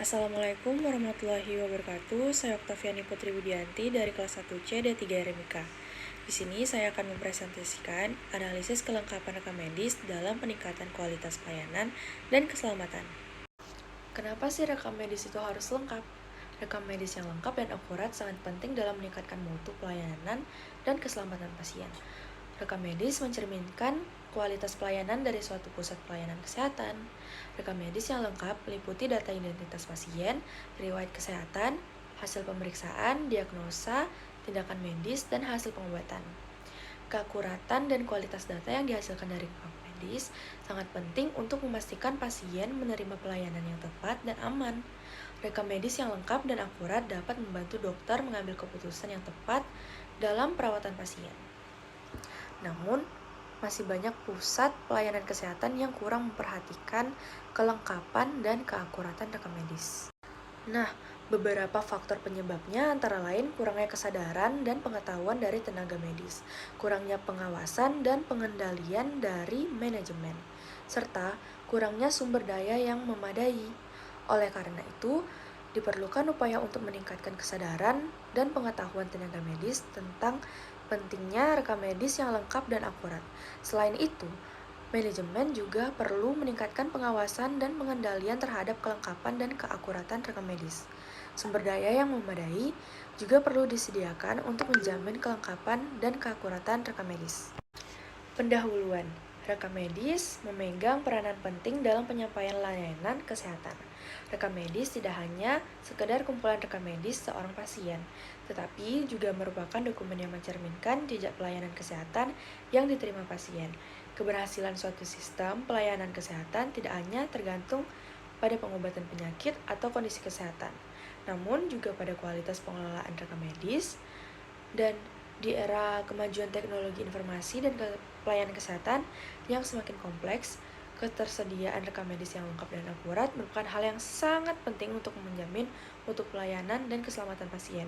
Assalamualaikum warahmatullahi wabarakatuh. Saya Oktaviani Putri Widianti dari kelas 1C D3 RMIK. Di sini saya akan mempresentasikan analisis kelengkapan rekam medis dalam peningkatan kualitas pelayanan dan keselamatan. Kenapa sih rekam medis itu harus lengkap? Rekam medis yang lengkap dan akurat sangat penting dalam meningkatkan mutu pelayanan dan keselamatan pasien. Rekam medis mencerminkan kualitas pelayanan dari suatu pusat pelayanan kesehatan. Rekam medis yang lengkap meliputi data identitas pasien, riwayat kesehatan, hasil pemeriksaan, diagnosa, tindakan medis, dan hasil pengobatan. Keakuratan dan kualitas data yang dihasilkan dari rekam medis sangat penting untuk memastikan pasien menerima pelayanan yang tepat dan aman. Rekam medis yang lengkap dan akurat dapat membantu dokter mengambil keputusan yang tepat dalam perawatan pasien. Namun, masih banyak pusat pelayanan kesehatan yang kurang memperhatikan kelengkapan dan keakuratan rekam medis. Nah, beberapa faktor penyebabnya antara lain kurangnya kesadaran dan pengetahuan dari tenaga medis, kurangnya pengawasan dan pengendalian dari manajemen, serta kurangnya sumber daya yang memadai. Oleh karena itu, diperlukan upaya untuk meningkatkan kesadaran dan pengetahuan tenaga medis tentang pentingnya rekam medis yang lengkap dan akurat. Selain itu, manajemen juga perlu meningkatkan pengawasan dan pengendalian terhadap kelengkapan dan keakuratan rekam medis. Sumber daya yang memadai juga perlu disediakan untuk menjamin kelengkapan dan keakuratan rekam medis. Pendahuluan. Rekam medis memegang peranan penting dalam penyampaian layanan kesehatan. Rekam medis tidak hanya sekedar kumpulan rekam medis seorang pasien, tetapi juga merupakan dokumen yang mencerminkan jejak pelayanan kesehatan yang diterima pasien. Keberhasilan suatu sistem pelayanan kesehatan tidak hanya tergantung pada pengobatan penyakit atau kondisi kesehatan, namun juga pada kualitas pengelolaan rekam medis. Dan di era kemajuan teknologi informasi dan pelayanan kesehatan yang semakin kompleks, ketersediaan rekam medis yang lengkap dan akurat merupakan hal yang sangat penting untuk menjamin mutu pelayanan dan keselamatan pasien.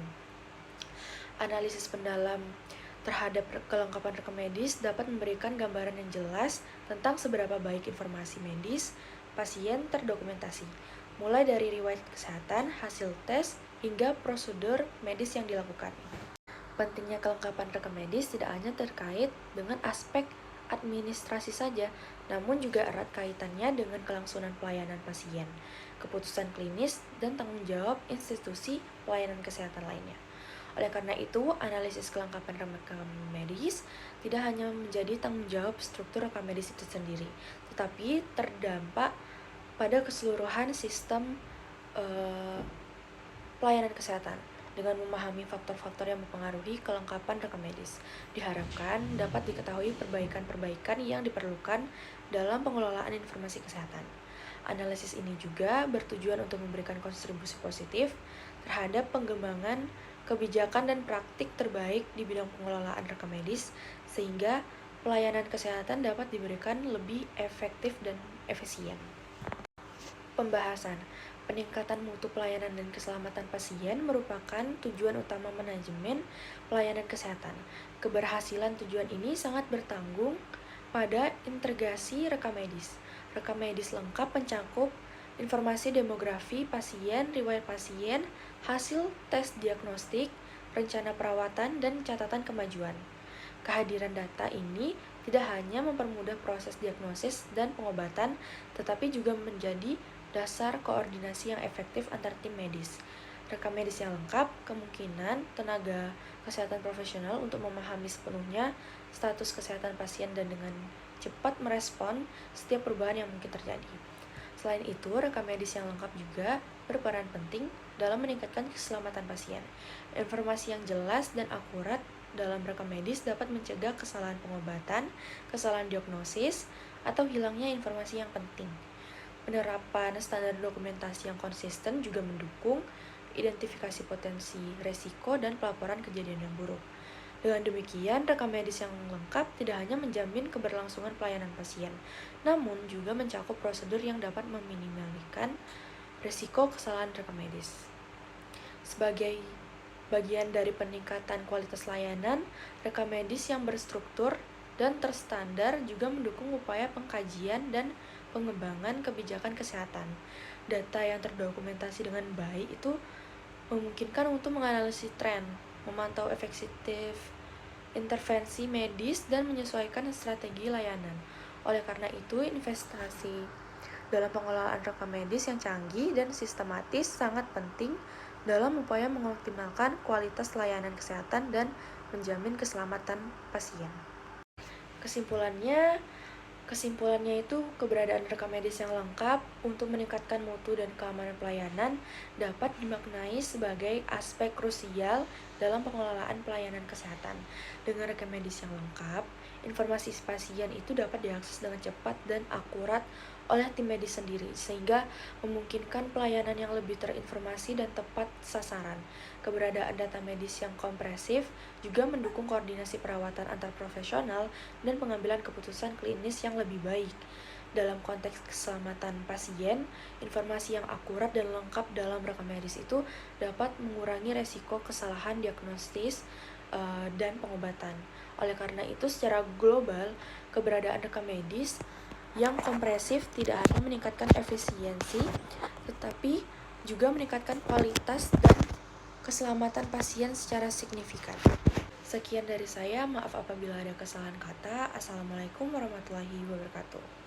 Analisis mendalam terhadap kelengkapan rekam medis dapat memberikan gambaran yang jelas tentang seberapa baik informasi medis pasien terdokumentasi, mulai dari riwayat kesehatan, hasil tes, hingga prosedur medis yang dilakukan. Pentingnya kelengkapan rekam medis tidak hanya terkait dengan aspek administrasi saja, namun juga erat kaitannya dengan kelangsungan pelayanan pasien, keputusan klinis, dan tanggung jawab institusi pelayanan kesehatan lainnya. Oleh karena itu, analisis kelengkapan rekam medis tidak hanya menjadi tanggung jawab struktur rekam medis itu sendiri, tetapi terdampak pada keseluruhan sistem pelayanan kesehatan. Dengan memahami faktor-faktor yang mempengaruhi kelengkapan rekam medis, diharapkan dapat diketahui perbaikan-perbaikan yang diperlukan dalam pengelolaan informasi kesehatan. Analisis ini juga bertujuan untuk memberikan kontribusi positif terhadap pengembangan kebijakan dan praktik terbaik di bidang pengelolaan rekam medis, sehingga pelayanan kesehatan dapat diberikan lebih efektif dan efisien. Pembahasan. Peningkatan mutu pelayanan dan keselamatan pasien merupakan tujuan utama manajemen pelayanan kesehatan. Keberhasilan tujuan ini sangat bertanggung pada integrasi rekam medis. Rekam medis lengkap mencakup informasi demografi pasien, riwayat pasien, hasil tes diagnostik, rencana perawatan, dan catatan kemajuan. Kehadiran data ini tidak hanya mempermudah proses diagnosis dan pengobatan, tetapi juga menjadi dasar koordinasi yang efektif antar tim medis. Rekam medis yang lengkap kemungkinan tenaga kesehatan profesional untuk memahami sepenuhnya status kesehatan pasien dan dengan cepat merespon setiap perubahan yang mungkin terjadi. Selain itu, rekam medis yang lengkap juga berperan penting dalam meningkatkan keselamatan pasien. Informasi yang jelas dan akurat dalam rekam medis dapat mencegah kesalahan pengobatan, kesalahan diagnosis, atau hilangnya informasi yang penting. Penerapan standar dokumentasi yang konsisten juga mendukung identifikasi potensi resiko dan pelaporan kejadian yang buruk. Dengan demikian, rekam medis yang lengkap tidak hanya menjamin keberlangsungan pelayanan pasien, namun juga mencakup prosedur yang dapat meminimalkan resiko kesalahan rekam medis. Sebagai bagian dari peningkatan kualitas layanan, rekam medis yang berstruktur dan terstandar juga mendukung upaya pengkajian dan pengembangan kebijakan kesehatan. Data yang terdokumentasi dengan baik itu memungkinkan untuk menganalisis tren, memantau efektif intervensi medis, dan menyesuaikan strategi layanan. Oleh karena itu, investasi dalam pengelolaan rekam medis yang canggih dan sistematis sangat penting dalam upaya mengoptimalkan kualitas layanan kesehatan dan menjamin keselamatan pasien. Kesimpulannya itu keberadaan rekam medis yang lengkap untuk meningkatkan mutu dan keamanan pelayanan dapat dimaknai sebagai aspek krusial dalam pengelolaan pelayanan kesehatan. Dengan rekam medis yang lengkap, informasi pasien itu dapat diakses dengan cepat dan akurat oleh tim medis sendiri, sehingga memungkinkan pelayanan yang lebih terinformasi dan tepat sasaran. Keberadaan data medis yang kompresif juga mendukung koordinasi perawatan antar profesional dan pengambilan keputusan klinis yang lebih baik. Dalam konteks keselamatan pasien, informasi yang akurat dan lengkap dalam rekam medis itu dapat mengurangi resiko kesalahan diagnostis dan pengobatan. Oleh karena itu, secara global, keberadaan rekam medis yang kompresif tidak hanya meningkatkan efisiensi, tetapi juga meningkatkan kualitas dan keselamatan pasien secara signifikan. Sekian dari saya, maaf apabila ada kesalahan kata. Assalamualaikum warahmatullahi wabarakatuh.